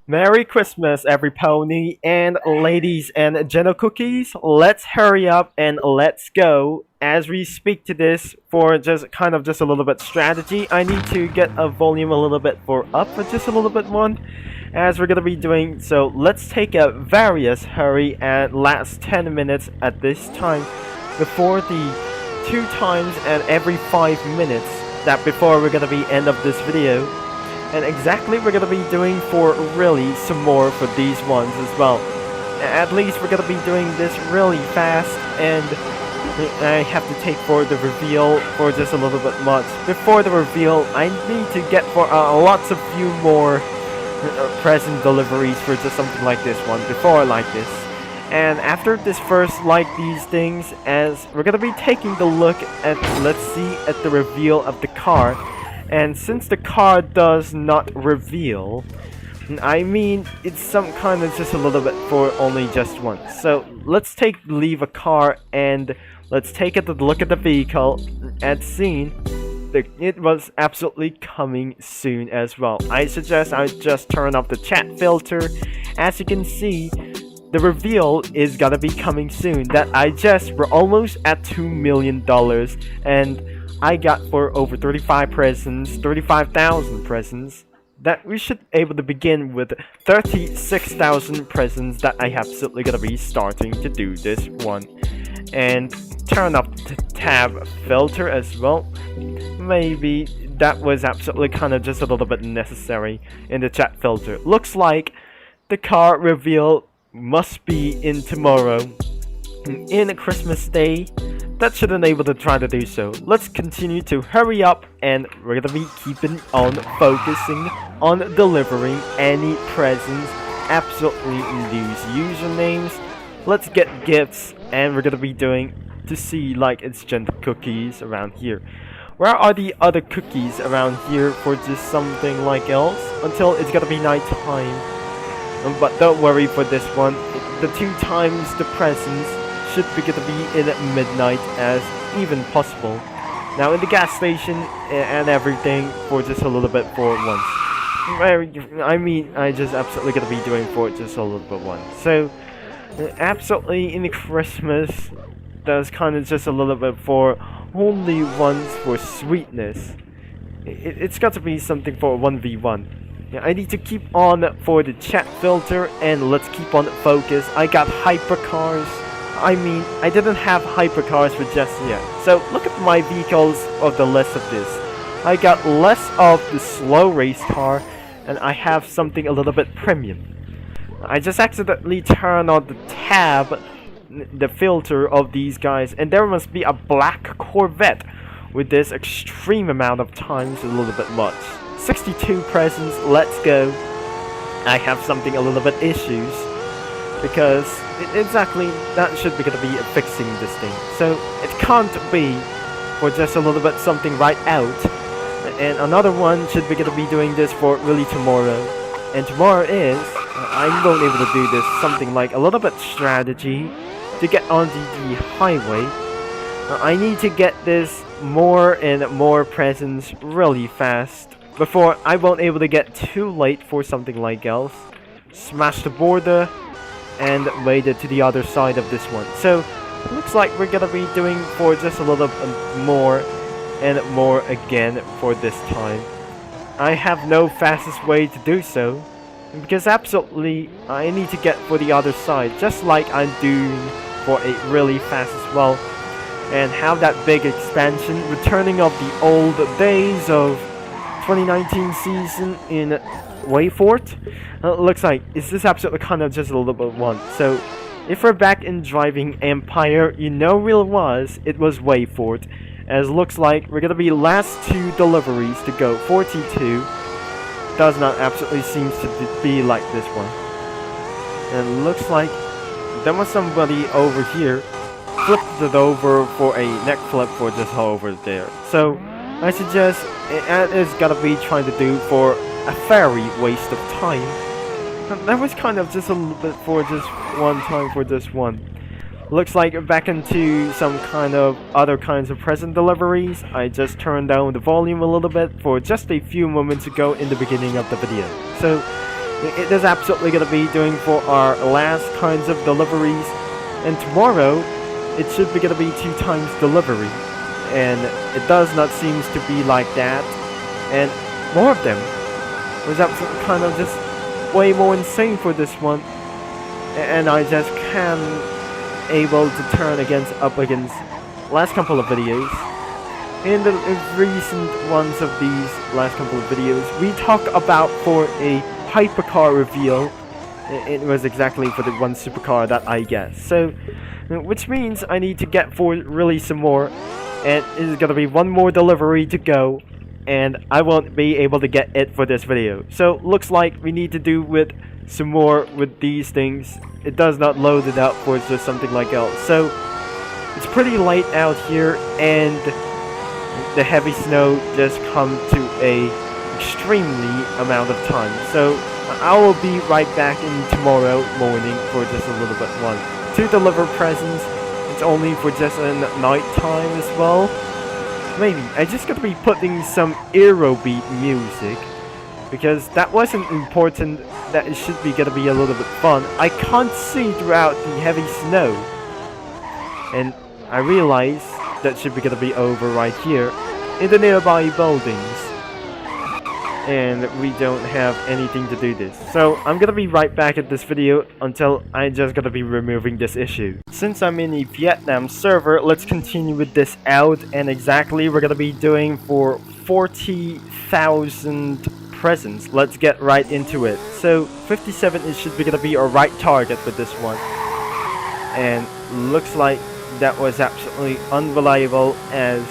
Merry Christmas, every pony and ladies and gentle cookies. Let's hurry up and let's go. As we speak to this for just a little bit strategy, I need to get a volume a little bit for up for just a little bit one. As we're gonna be doing so, let's take a various hurry and last 10 minutes at this time before the 2 times and every 5 minutes that before we're gonna be end of this video. And exactly we're gonna be doing for really some more for these ones as well. At least we're gonna be doing this really fast, and I have to take for the reveal for just a little bit much. Before the reveal, I need to get for lots of few more present deliveries for just something like this one before I like this. And after this first like these things, as we're gonna be taking the look at, let's see at the reveal of the car. And since the car does not reveal, I mean, it's some kind of just a little bit for only just one. So let's leave a car and let's take a look at the vehicle and see that it was absolutely coming soon as well. I suggest I just turn off the chat filter. As you can see, the reveal is gonna be coming soon. We're almost at $2 million, and I got for over 35,000 presents, that we should able to begin with 36,000 presents that I absolutely gonna be starting to do this one. And turn up the tab filter as well. Maybe that was absolutely kind of just a little bit necessary in the chat filter. Looks like the car reveal must be in tomorrow, in Christmas Day. That should enable to try to do so. Let's continue to hurry up, and we're gonna be keeping on focusing on delivering any presents. Absolutely lose usernames. Let's get gifts, and we're gonna be doing to see like it's gentle cookies around here. Where are the other cookies around here for just something like else until it's gonna be night time? But don't worry for this one. The 2 times the presents should be gonna be in at midnight as even possible. Now in the gas station and everything for just a little bit for once. I mean, I just absolutely gonna be doing for just a little bit once. So absolutely in the Christmas, there's kind of just a little bit for only ones for sweetness. It's got to be something for 1v1. Yeah, I need to keep on for the chat filter, and let's keep on focus. I got hypercars. I mean, I didn't have hypercars for just yet. So look at my vehicles of the list of this. I got less of the slow race car, and I have something a little bit premium. I just accidentally turned on the tab, the filter of these guys, and there must be a black Corvette with this extreme amount of times, a little bit much. 62 presents, let's go. I have something a little bit issues, because exactly that should be gonna be fixing this thing. So it can't be for just a little bit something right out, and another one should be gonna be doing this for really tomorrow. And tomorrow is I won't be able to do this something like a little bit strategy to get onto the highway. I need to get this more and more presents really fast before I won't able to get too late for something like else. Smash the border and made it to the other side of this one. So looks like we're gonna be doing for just a little bit more and more again for this time. I have no fastest way to do so, because absolutely I need to get for the other side, just like I'm doing for a really fast as well, and have that big expansion, returning of the old days of 2019 season in Wayfort. Looks like is this absolutely kind of just a little bit one. So if we're back in driving Empire, you know it was Wayfort, as looks like we're gonna be last 2 deliveries to go. 42 does not absolutely seems to be like this one, and looks like there was somebody over here flipped it over for a neck flip for just over there. So I suggest it is gonna be trying to do for a very waste of time. That was kind of just a little bit for just one time for this one. Looks like back into some kind of other kinds of present deliveries. I just turned down the volume a little bit for just a few moments ago in the beginning of the video. So It is absolutely gonna be doing for our last kinds of deliveries, and tomorrow it should be gonna be 2 times delivery, and it does not seems to be like that, and more of them was absolutely kind of just way more insane for this one, and I just can't able to turn up against last couple of videos. In the recent ones of these last couple of videos, we talk about for a hypercar reveal. It was exactly for the one supercar that I guess. So, which means I need to get for really some more, and it's gonna be one more delivery to go, and I won't be able to get it for this video. So, looks like we need to do with some more with these things. It does not load it up for just something like else. So, it's pretty late out here, and the heavy snow just come to a extremely amount of time. So I will be right back in tomorrow morning for just a little bit one to deliver presents. It's only for just a night time as well. Maybe I just gotta be putting some Aerobeat music because that wasn't important. That it should be gonna be a little bit fun. I can't see throughout the heavy snow, and I realize that should be gonna be over right here in the nearby buildings, and we don't have anything to do this. So I'm gonna be right back at this video until I just gotta be removing this issue. Since I'm in the Vietnam server, let's continue with this out, and exactly we're gonna be doing for 40,000 presents. Let's get right into it. So 57 it should be gonna be our right target with this one, and looks like that was absolutely unreliable, as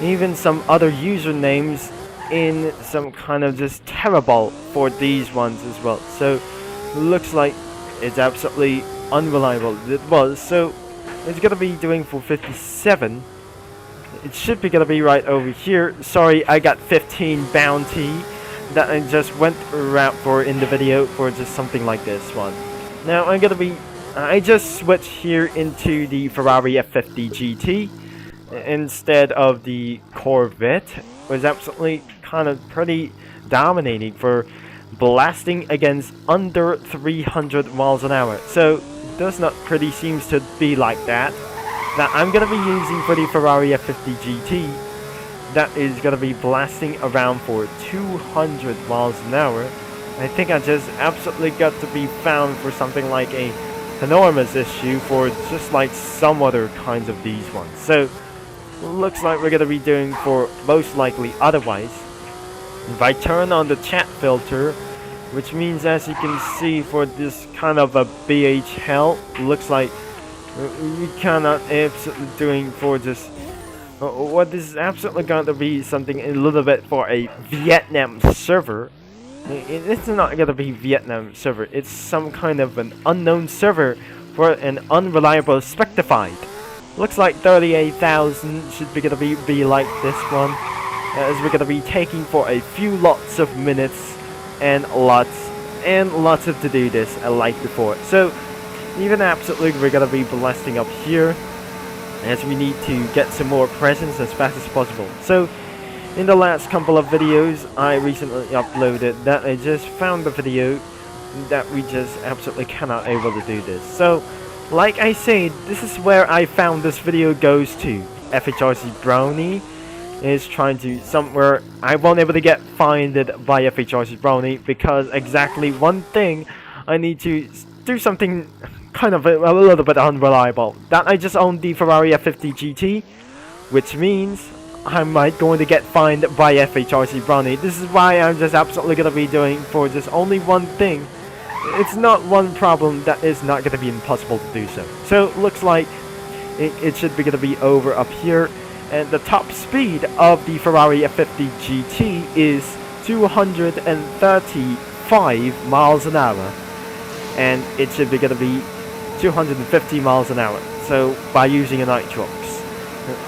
even some other usernames in some kind of just terrible for these ones as well. So looks like it's absolutely unreliable. It was. So it's gonna be doing for 57. It should be gonna be right over here. Sorry, I got 15 bounty that I just went around for in the video for just something like this one. Now I'm gonna be I just switched here into the Ferrari F50 GT instead of the Corvette. It was absolutely kind of pretty dominating for blasting against under 300 miles an hour. So it does not pretty seems to be like that. That I'm gonna be using for the Ferrari F50 GT. That is gonna be blasting around for 200 miles an hour. I think I just absolutely got to be found for something like a enormous issue for just like some other kinds of these ones. So looks like we're gonna be doing for most likely otherwise. If I turn on the chat filter, which means as you can see for this kind of a BHL, looks like we cannot absolutely doing for just what this is absolutely going to be something a little bit for a Vietnam server. It's not gonna be Vietnam server, it's some kind of an unknown server for an unreliable Spectified. Looks like 38,000 should be gonna be like this one, as we're gonna be taking for a few lots of minutes and lots of to do this like before. So even absolutely we're gonna be blasting up here, as we need to get some more presents as fast as possible. So in the last couple of videos I recently uploaded that I just found the video that we just absolutely cannot able to do this. So like I said, this is where I found this video goes to. FHRC Brownie is trying to somewhere I won't able to get finded by FHRC Brownie because exactly one thing I need to do something kind of a little bit unreliable. That I just own the Ferrari F50 GT, which means I might going to get fined by FHRC Brownie. This is why I'm just absolutely gonna be doing for just only one thing. It's not one problem that is not gonna be impossible to do so. So looks like it should be gonna be over up here, and the top speed of the Ferrari F50 GT is 235 miles an hour, and it should be gonna be 250 miles an hour. So by using a Nitrox,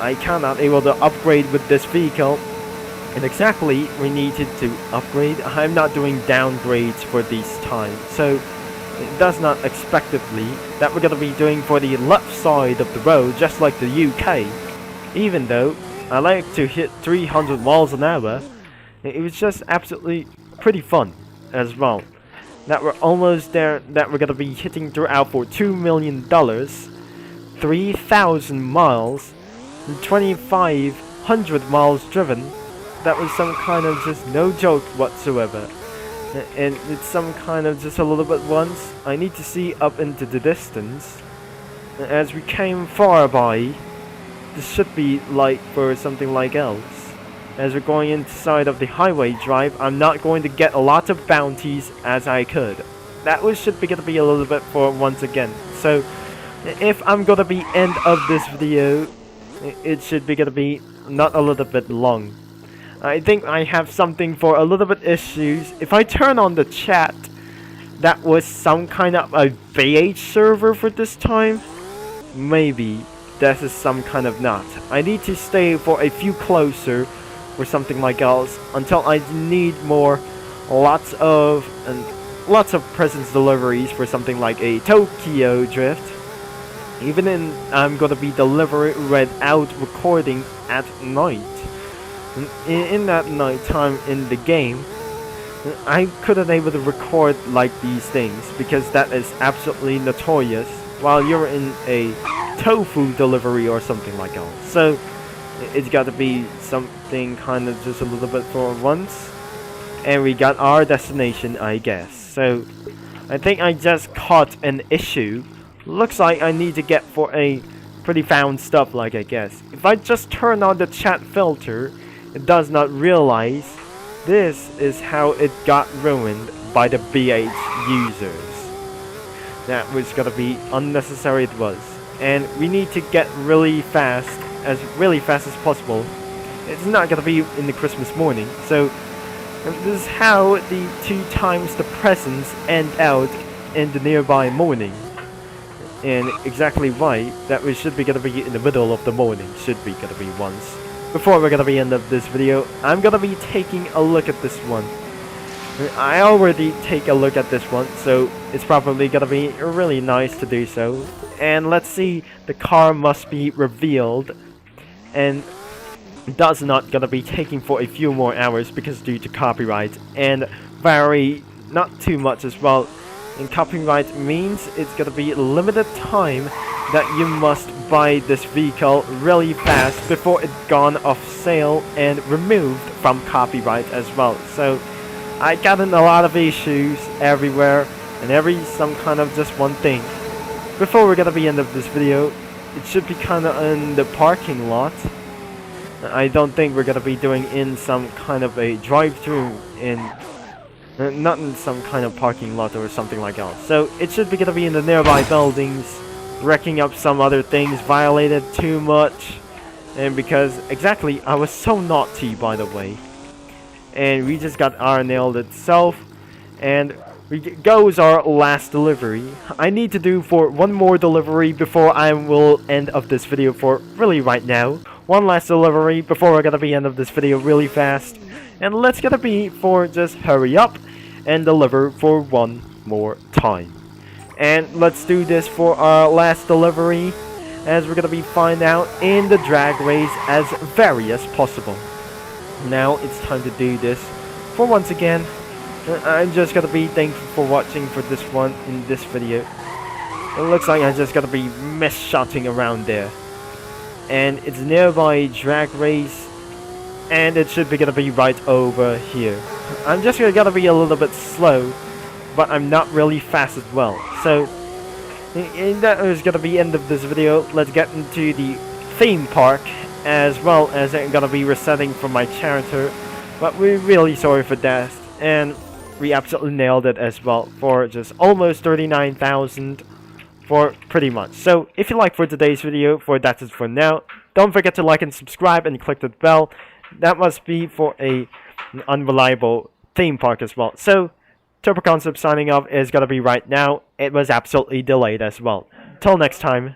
I cannot able to upgrade with this vehicle, and exactly we needed to upgrade. I'm not doing downgrades for this time, so it does not expectedly that we're gonna be doing for the left side of the road, just like the UK. Even though I like to hit 300 miles an hour, it was just absolutely pretty fun as well. that we're almost there, that we're gonna be hitting throughout for $2 million, 3,000 miles, and 2,500 miles driven. That was some kind of just no joke whatsoever. And it's some kind of just a little bit once. I need to see up into the distance. As we came far by, this should be light for something like else. As we're going inside of the highway drive, I'm not going to get a lot of bounties as I could. That was should be gonna be a little bit for once again. So if I'm gonna be end of this video, it should be gonna be not a little bit long. I think I have something for a little bit issues. If I turn on the chat, that was some kind of a BH server for this time. Maybe this is some kind of not. I need to stay for a few closer or something like else until I need more lots of presents deliveries for something like a Tokyo Drift. Even in I'm gonna be delivering without recording at night. In that night time in the game, I couldn't able to record like these things because that is absolutely notorious while you're in a tofu delivery or something like that. So it's got to be something kind of just a little bit for once, and we got our destination, I guess. So I think I just caught an issue. Looks like I need to get for a pretty found stuff, like I guess. If I just turn on the chat filter, it does not realize this is how it got ruined by the BH users. That was gonna be unnecessary, it was. And we need to get really fast as possible. It's not gonna be in the Christmas morning, so this is how the 2 times the presents end out in the nearby morning. And exactly right, that we should be gonna be in the middle of the morning, should be gonna be once. Before we're gonna be end of this video, I'm gonna be taking a look at this one. I already take a look at this one, so it's probably gonna be really nice to do so. And let's see, the car must be revealed, and does not gonna be taking for a few more hours because due to copyright and very not too much as well. And copyright means it's gonna be limited time that you must buy this vehicle really fast before it's gone off sale and removed from copyright as well. So I gotten a lot of issues everywhere and some kind of just one thing. Before we're gonna be end of this video, it should be kinda in the parking lot. I don't think we're gonna be doing in some kind of a drive-through in not in some kind of parking lot or something like that. So it should be gonna be in the nearby buildings, wrecking up some other things, violated too much, and because exactly I was so naughty, by the way. And we just got our nailed itself, and goes our last delivery. I need to do for one more delivery before I will end of this video for really right now. One last delivery before we're gonna be end of this video really fast. And let's gonna be for just hurry up and deliver for one more time. And let's do this for our last delivery, as we're gonna be find out in the drag race as very as possible. Now it's time to do this for once again. I'm just gonna be thankful for watching for this one in this video. It looks like I'm just gonna be miss-shotting around there. And it's nearby drag race, and it should be gonna be right over here. I'm just gonna be a little bit slow, but I'm not really fast as well. So that is gonna be end of this video. Let's get into the theme park, as well as I'm gonna be resetting for my character. But we're really sorry for that, and we absolutely nailed it as well for just almost 39,000 for pretty much. So if you like for today's video, for that's it for now. Don't forget to like and subscribe and click the bell. That must be for an unreliable theme park as well. So Turbo Concept signing off is gonna be right now. It was absolutely delayed as well. Till next time.